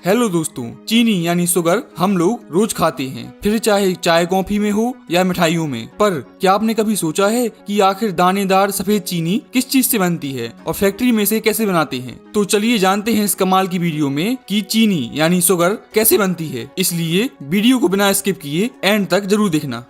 Hello दोस्तों, चीनी यानी शुगर हम लोग रोज खाते हैं, फिर चाहे चाय कॉफी में हो या मिठाइयों में। पर क्या आपने कभी सोचा है कि आखिर दानेदार सफेद चीनी किस चीज से बनती है और फैक्ट्री में से कैसे बनाते हैं? तो चलिए जानते हैं इस कमाल की वीडियो में कि चीनी यानी शुगर कैसे बनती है। इसलिए वीडियो को बिना स्किप किए एंड तक जरूर देखना।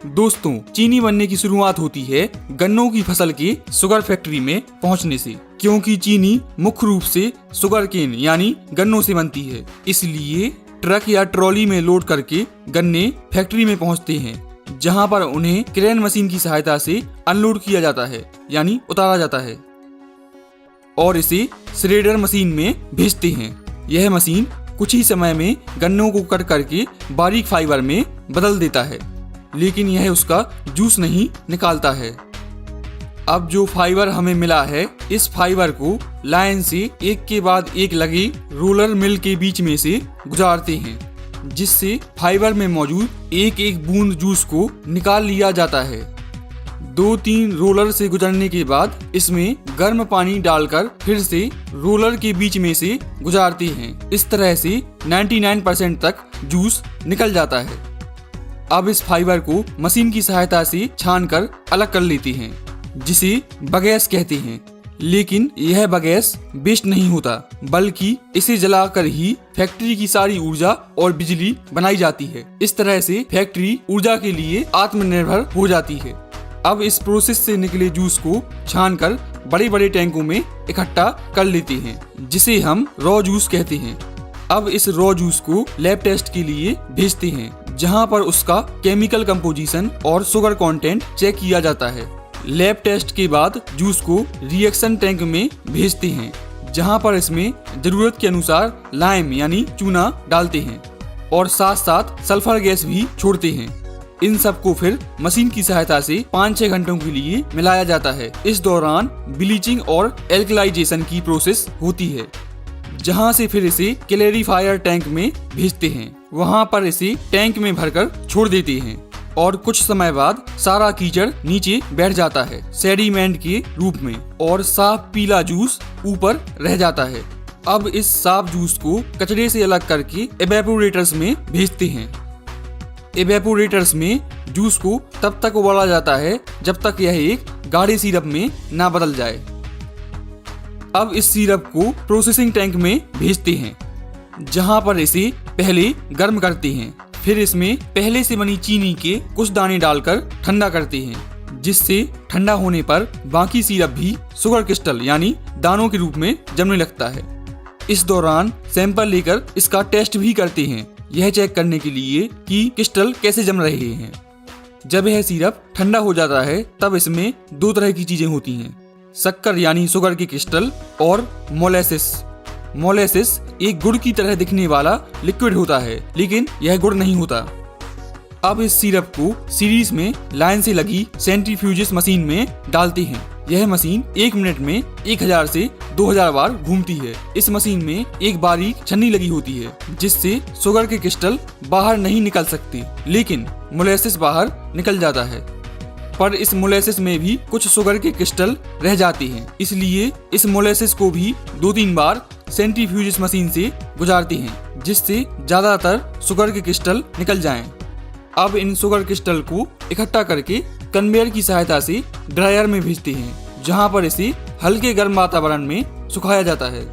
दोस्तों, चीनी बनने की शुरुआत होती है गन्नों की फसल के शुगर फैक्ट्री में पहुंचने से, क्योंकि चीनी मुख्य रूप से शुगर केन यानी गन्नों से बनती है। इसलिए ट्रक या ट्रॉली में लोड करके गन्ने फैक्ट्री में पहुंचते हैं, जहां पर उन्हें क्रेन मशीन की सहायता से अनलोड किया जाता है यानी उतारा जाता है और इसे श्रेडर मशीन में भेजते हैं। यह मशीन कुछ ही समय में गन्नों को कट करके बारीक फाइबर में बदल देता है, लेकिन यह उसका जूस नहीं निकालता है। अब जो फाइबर हमें मिला है, इस फाइबर को लाइन से एक के बाद एक लगे रोलर मिल के बीच में से गुजारते हैं, जिससे फाइबर में मौजूद एक एक बूंद जूस को निकाल लिया जाता है। 2-3 रोलर से गुजरने के बाद इसमें गर्म पानी डालकर फिर से रोलर के बीच में से गुजारते हैं। इस तरह से 99% तक जूस निकल जाता है। अब इस फाइबर को मशीन की सहायता से छानकर अलग कर लेते हैं, जिसे बगैस कहते हैं। लेकिन यह बगैस वेस्ट नहीं होता, बल्कि इसे जलाकर ही फैक्ट्री की सारी ऊर्जा और बिजली बनाई जाती है। इस तरह से फैक्ट्री ऊर्जा के लिए आत्मनिर्भर हो जाती है। अब इस प्रोसेस से निकले जूस को छानकर बड़े बड़े टैंकों में इकट्ठा कर लेते हैं, जिसे हम रॉ जूस कहते हैं। अब इस रॉ जूस को लैब टेस्ट के लिए भेजते हैं, जहां पर उसका केमिकल कंपोजिशन और शुगर कंटेंट चेक किया जाता है। लैब टेस्ट के बाद जूस को रिएक्शन टैंक में भेजते हैं, जहां पर इसमें जरूरत के अनुसार लाइम यानी चूना डालते हैं और साथ साथ सल्फर गैस भी छोड़ते हैं। इन सब को फिर मशीन की सहायता से 5-6 घंटों के लिए मिलाया जाता है। इस दौरान ब्लीचिंग और एल्कलाइजेशन की प्रोसेस होती है, जहां से फिर इसे क्लेरिफायर टैंक में भेजते हैं। वहां पर इसे टैंक में भरकर छोड़ देते हैं और कुछ समय बाद सारा कीचड़ नीचे बैठ जाता है सेडिमेंट के रूप में और साफ पीला जूस ऊपर रह जाता है। अब इस साफ जूस को कचरे से अलग करके एवेपोरेटर्स में भेजते हैं। एवेपोरेटर्स में जूस को तब तक उबाला जाता है जब तक यह एक गाढ़े सिरप में ना बदल जाए। अब इस सिरप को प्रोसेसिंग टैंक में भेजते हैं, जहां पर इसे पहले गर्म करते हैं। फिर इसमें पहले से बनी चीनी के कुछ दाने डालकर ठंडा करते हैं, जिससे ठंडा होने पर बाकी सिरप भी शुगर क्रिस्टल यानी दानों के रूप में जमने लगता है। इस दौरान सैंपल लेकर इसका टेस्ट भी करते हैं, यह चेक करने के लिए कि क्रिस्टल कैसे जम रहे हैं। जब यह सिरप ठंडा हो जाता है, तब इसमें 2 तरह की चीजें होती हैं, शक्कर यानी शुगर के क्रिस्टल और मोलेसिस। मोलेसिस एक गुड़ की तरह दिखने वाला लिक्विड होता है, लेकिन यह गुड़ नहीं होता। अब इस सिरप को सीरीज में लाइन से लगी सेंट्रीफ्यूजिस मशीन में डालते हैं। यह मशीन 1 मिनट में 1000 से 2000 बार घूमती है। इस मशीन में एक बारीक छन्नी लगी होती है, जिससे शुगर के क्रिस्टल बाहर नहीं निकल सकते, लेकिन मोलेसिस बाहर निकल जाता है। पर इस मोलेसिस में भी कुछ शुगर के क्रिस्टल रह जाते हैं, इसलिए इस मोलेसिस को भी 2-3 बार सेंट्रीफ्यूजिस मशीन से गुजारते हैं, जिससे ज्यादातर शुगर के क्रिस्टल निकल जाएं। अब इन शुगर क्रिस्टल को इकट्ठा करके कन्वेयर की सहायता से ड्रायर में भेजते हैं, जहां पर इसे हल्के गर्म वातावरण में सुखाया जाता है।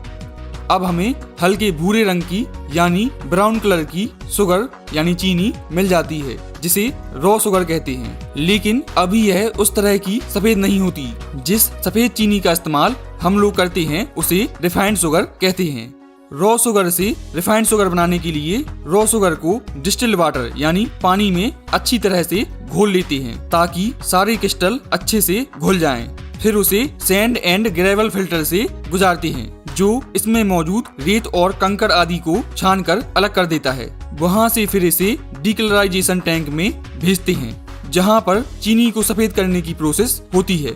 अब हमें हल्के भूरे रंग की यानी ब्राउन कलर की शुगर यानी चीनी मिल जाती है, जिसे रॉ शुगर कहते हैं। लेकिन अभी यह उस तरह की सफेद नहीं होती। जिस सफेद चीनी का इस्तेमाल हम लोग करते हैं, उसे रिफाइंड शुगर कहते हैं। रॉ शुगर से रिफाइंड शुगर बनाने के लिए रॉ शुगर को डिस्टिल्ड वाटर यानी पानी में अच्छी तरह से घोल लेते हैं, ताकि सारे क्रिस्टल अच्छे से घुल जाएं। फिर उसे सैंड एंड ग्रेवल फिल्टर से गुजारते हैं, जो इसमें मौजूद रेत और कंकड़ आदि को छानकर अलग कर देता है। वहां से फिर इसे डीकलराइजेशन टैंक में भेजते हैं, जहां पर चीनी को सफेद करने की प्रोसेस होती है।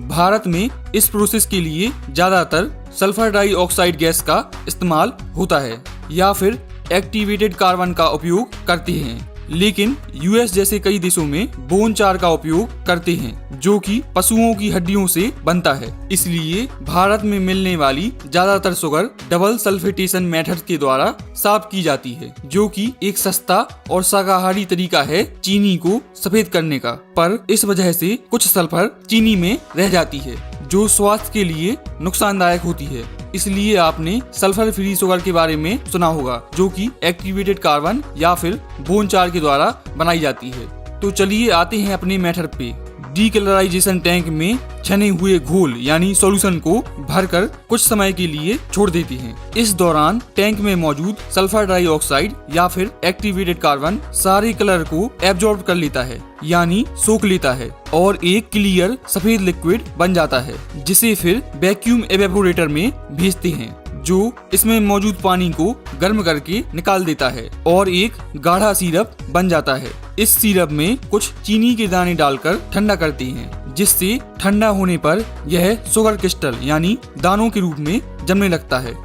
भारत में इस प्रोसेस के लिए ज्यादातर सल्फर डाइऑक्साइड गैस का इस्तेमाल होता है या फिर एक्टिवेटेड कार्बन का उपयोग करते हैं। लेकिन यूएस जैसे कई देशों में बोन चार का उपयोग करते हैं, जो कि पशुओं की हड्डियों से बनता है। इसलिए भारत में मिलने वाली ज्यादातर शुगर डबल सल्फेटेशन मेथड के द्वारा साफ की जाती है, जो कि एक सस्ता और शाकाहारी तरीका है चीनी को सफेद करने का। पर इस वजह से कुछ सल्फर चीनी में रह जाती है, जो स्वास्थ्य के लिए नुकसानदायक होती है। इसलिए आपने सल्फर फ्री शुगर के बारे में सुना होगा, जो कि एक्टिवेटेड कार्बन या फिर बोन चार के द्वारा बनाई जाती है। तो चलिए आते हैं अपने मेथड पे। डीकलराइजेशन टैंक में छने हुए घोल यानी सॉल्यूशन को भरकर कुछ समय के लिए छोड़ देते हैं। इस दौरान टैंक में मौजूद सल्फर डाइऑक्साइड या फिर एक्टिवेटेड कार्बन सारे कलर को एब्जॉर्ब कर लेता है, यानी सोख लेता है और एक क्लियर सफेद लिक्विड बन जाता है, जिसे फिर वैक्यूम एवेपोरेटर में भेजते हैं, जो इसमें मौजूद पानी को गर्म करके निकाल देता है और एक गाढ़ा सिरप बन जाता है। इस सिरप में कुछ चीनी के दाने डालकर ठंडा करते हैं, जिससे ठंडा होने पर यह शुगर क्रिस्टल यानी दानों के रूप में जमने लगता है।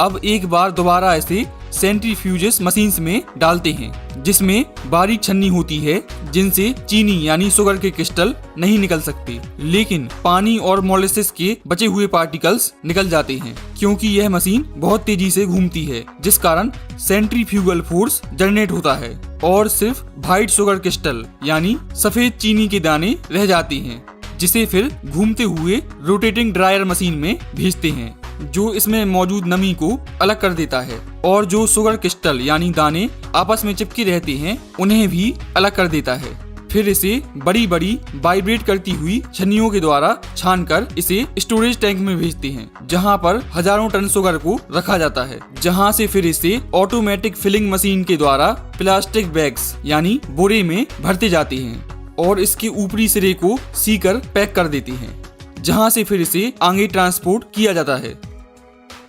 अब एक बार दोबारा इसे सेंट्रीफ्यूजेस मशीन्स में डालते हैं, जिसमें बारीक छन्नी होती है, जिनसे चीनी यानी शुगर के क्रिस्टल नहीं निकल सकते, लेकिन पानी और मोलेसिस के बचे हुए पार्टिकल्स निकल जाते हैं, क्योंकि यह मशीन बहुत तेजी से घूमती है, जिस कारण सेंट्रीफ्यूगल फोर्स जनरेट होता है और सिर्फ व्हाइट शुगर क्रिस्टल यानी सफेद चीनी के दाने रह जाते हैं, जिसे फिर घूमते हुए रोटेटिंग ड्रायर मशीन में भेजते हैं, जो इसमें मौजूद नमी को अलग कर देता है और जो शुगर क्रिस्टल यानी दाने आपस में चिपके रहते हैं उन्हें भी अलग कर देता है। फिर इसे बड़ी बड़ी वाइब्रेट करती हुई छन्नियों के द्वारा छानकर इसे स्टोरेज टैंक में भेजते हैं, जहां पर हजारों टन शुगर को रखा जाता है, जहां से फिर इसे ऑटोमेटिक फिलिंग मशीन के द्वारा प्लास्टिक बैग्स यानी बोरे में भरते जाते हैं और इसके ऊपरी सिरे को सीकर पैक कर देते हैं, जहां से फिर इसे आगे ट्रांसपोर्ट किया जाता है।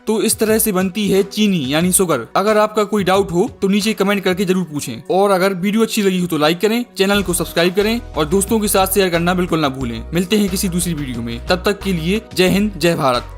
तो इस तरह से बनती है चीनी यानी शुगर। अगर आपका कोई डाउट हो तो नीचे कमेंट करके जरूर पूछें, और अगर वीडियो अच्छी लगी हो तो लाइक करें, चैनल को सब्सक्राइब करें और दोस्तों के साथ शेयर करना बिल्कुल ना भूलें। मिलते हैं किसी दूसरी वीडियो में, तब तक के लिए जय हिंद, जय भारत।